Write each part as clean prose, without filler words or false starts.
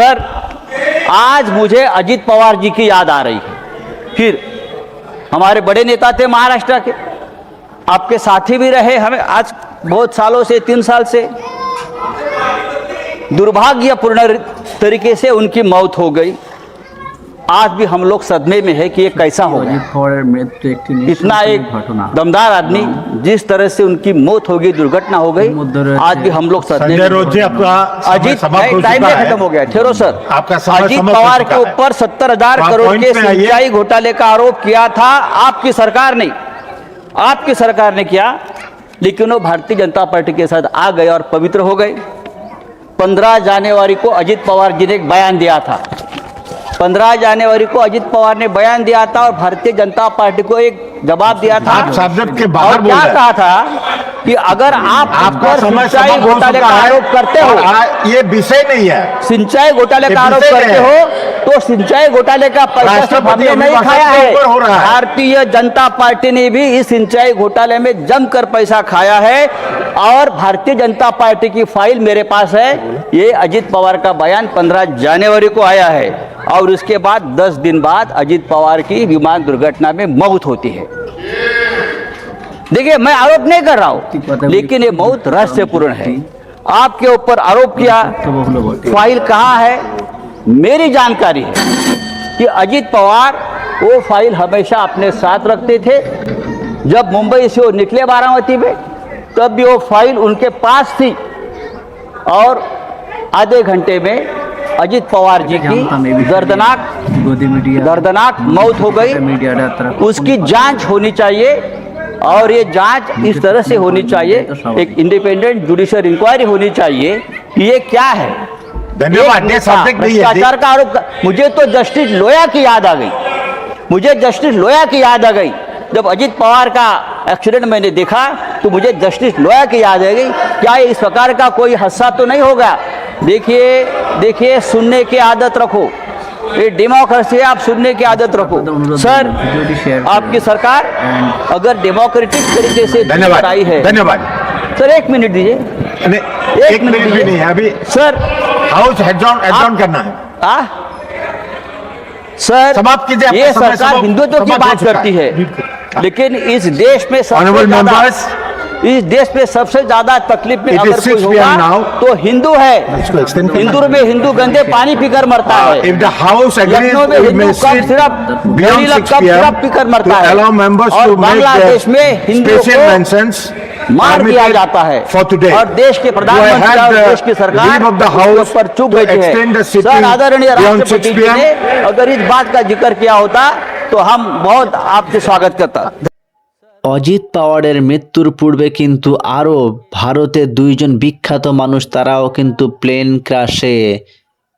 Sir, आज मुझे अजित पवार जी की याद आ रही है। फिर हमारे बड़े नेता थे महाराष्ट्र के, आपके साथी भी रहे हमें आज बहुत सालों से, 3 साल से। दुर्भाग्यपूर्ण तरीके से उनकी मौत हो गई। आज भी हम लोग सदमे में है कि ये कैसा हो गया। इतना एक दमदार आदमी, जिस तरह से उनकी मौत हो गई, दुर्घटना हो गई, आज भी हम लोग सदमे में। अजीत, टाइम खत्म हो गया, ठहरो सर। अजीत पवार के ऊपर 70,000 करोड़ के सिंचाई घोटाले का आरोप किया था आपकी सरकार ने किया, लेकिन वो भारतीय जनता पार्टी के साथ आ गए और पवित्र हो गए। 15 जनवरी को अजित पवार जी ने एक बयान दिया था। 15 जनवरी को अजित पवार ने बयान दिया था और भारतीय जनता पार्टी को एक जवाब दिया था। आप सब्जेक्ट के बाहर और क्या कहा था कि अगर आप सिंचाई घोटाले का आरोप करते हो, ये विषय नहीं है, सिंचाई घोटाले का आरोप करते हो तो सिंचाई घोटाले का पैसा हमने नहीं खाया है। भारतीय जनता पार्टी ने भी इस सिंचाई घोटाले में जमकर पैसा खाया है और भारतीय जनता पार्टी की फाइल मेरे पास है। ये अजित पवार का बयान 15 जनवरी को आया है और उसके बाद 10 दिन बाद अजित पवार की विमान दुर्घटना में मौत होती है। देखिए, मैं आरोप नहीं कर रहा हूं, लेकिन ये मौत रहस्यपूर्ण है। आपके ऊपर आरोप किया, फाइल कहां है? मेरी जानकारी है कि अजित पवार वो फाइल हमेशा अपने साथ रखते थे। जब मुंबई से वो निकले बारामती में, तब भी वो फाइल उनके पास थी और आधे घंटे में अजित पवार जी की दर्दनाक मौत हो गई। उसकी जांच होनी चाहिए और ये जांच इस तरह से होनी चाहिए, एक इंडिपेंडेंट जुडिशियल इंक्वायरी होनी चाहिए कि ये क्या है। धन्यवाद। भ्रष्टाचार का आरोप। मुझे तो जस्टिस लोया की याद आ गई। जब अजित पवार का एक्सीडेंट मैंने देखा तो मुझे जस्टिस लोया की याद आ गई। क्या इस प्रकार का कोई हादसा तो नहीं होगा? देखिए, सुनने की आदत रखो। ये डेमोक्रेसी है, आप सुनने की आदत रखो। सर, आपकी सरकार अगर डेमोक्रेटिक तरीके से आई है। धन्यवाद सर, 1 मिनट दीजिए। एक मिनट भी नहीं है अभी सर। हाउस एडजॉर्न करना है। सर, समाप्त कीजिए। ये सरकार हिंदुत्व की बात करती है, लेकिन इस देश में सबसे ज्यादा तकलीफ में अगर कोई होगा तो हिंदू है। हिंदू में हिंदू गंदे पानी पीकर मरता है। लखनऊ में हिंदू कप सिर्फ पीकर मरता है और बांग्लादेश में हिंदू को मार दिया जाता है और देश के प्रधानमंत्री और देश की सरकार पर चुप बैठी है। सर, आदरणीय राष्ट्रपति जी ने अगर इस बात का जिक्र किया होता तो हम बहुत आपसे स्वागत करता। অজিত পাওয়ারের মৃত্যুর পূর্বে কিন্তু আরও ভারতের 2 জন বিখ্যাত মানুষ তারাও কিন্তু প্লেন ক্র্যাশে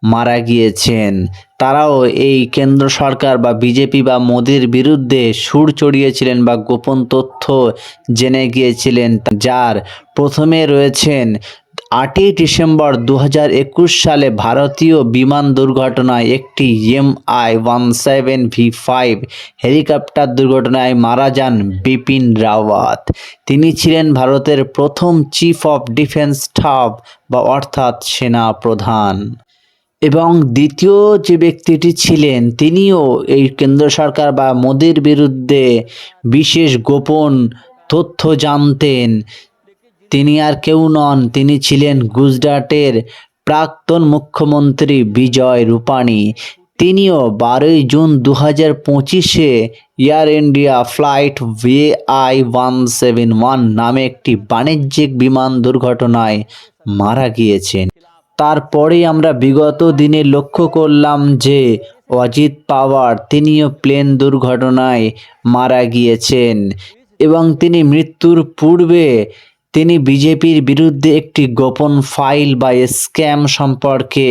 মারা গিয়েছেন। তারাও এই কেন্দ্র সরকার বা বিজেপি বা মোদির বিরুদ্ধে সুর চড়িয়েছিলেন বা গোপন তথ্য জেনে গিয়েছিলেন। যার প্রথমে রয়েছেন 8ই ডিসেম্বর 2021 সালে ভারতীয় বিমান দুর্ঘটনায় একটি MI-17V5 হেলিকপ্টার দুর্ঘটনায় মারা যান বিপিন রাওয়াত। তিনি ছিলেন ভারতের প্রথম চিফ অফ ডিফেন্স স্টাফ বা অর্থাৎ সেনা প্রধান। এবং দ্বিতীয় যে ব্যক্তিটি ছিলেন তিনিও এই কেন্দ্র সরকার বা মোদির বিরুদ্ধে বিশেষ গোপন তথ্য জানতেন। তিনি আর কেউ নন, তিনি ছিলেন গুজরাটের প্রাক্তন মুখ্যমন্ত্রী বিজয় রূপানি। তিনিও 12 জুন 2025-এ এয়ার ইন্ডিয়া ফ্লাইট VI-171 নামে একটি বাণিজ্যিক বিমান দুর্ঘটনায় মারা গিয়েছেন। তারপরে আমরা বিগত দিনে লক্ষ্য করলাম যে অজিত পাওয়ার তিনিও প্লেন দুর্ঘটনায় মারা গিয়েছেন এবং তিনি মৃত্যুর পূর্বে তিনি বিজেপির বিরুদ্ধে একটি গোপন ফাইল বা স্ক্যাম সম্পর্কে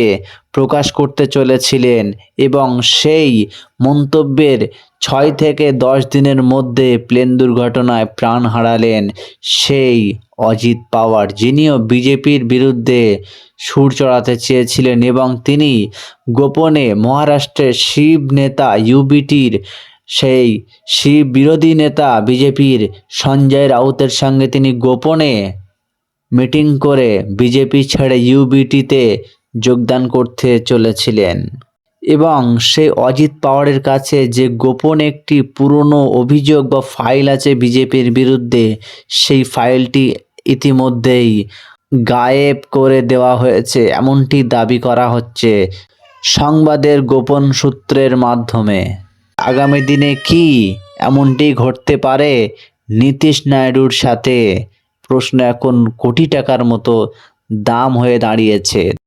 প্রকাশ করতে চলেছিলেন এবং সেই মন্তব্যের 6 থেকে 10 দিনের মধ্যে প্লেন দুর্ঘটনায় প্রাণ হারালেন সেই অজিত পাওয়ার, যিনিও বিজেপির বিরুদ্ধে সুর চড়াতে চেয়েছিলেন এবং তিনি গোপনে মহারাষ্ট্রের শিব নেতা ইউবিটির সেই শিব বিরোধী নেতা বিজেপির সঞ্জয় রাউতের সঙ্গে তিনি গোপনে মিটিং করে বিজেপি ছেড়ে ইউবিটিতে যোগদান করতে চলেছিলেন এবং সেই অজিত পাওয়ারের কাছে যে গোপন একটি পুরনো অভিযোগ বা ফাইল আছে বিজেপির বিরুদ্ধে, সেই ফাইলটি ইতিমধ্যেই গায়েব করে দেওয়া হয়েছে এমনটি দাবি করা হচ্ছে সংবাদের গোপন সূত্রের মাধ্যমে। আগামী দিনে কি এমনটি ঘটতে পারে নীতিশ নাইডুর সাথে? প্রশ্ন এখন কোটি টাকার মতো দাম হয়ে দাঁড়িয়েছে।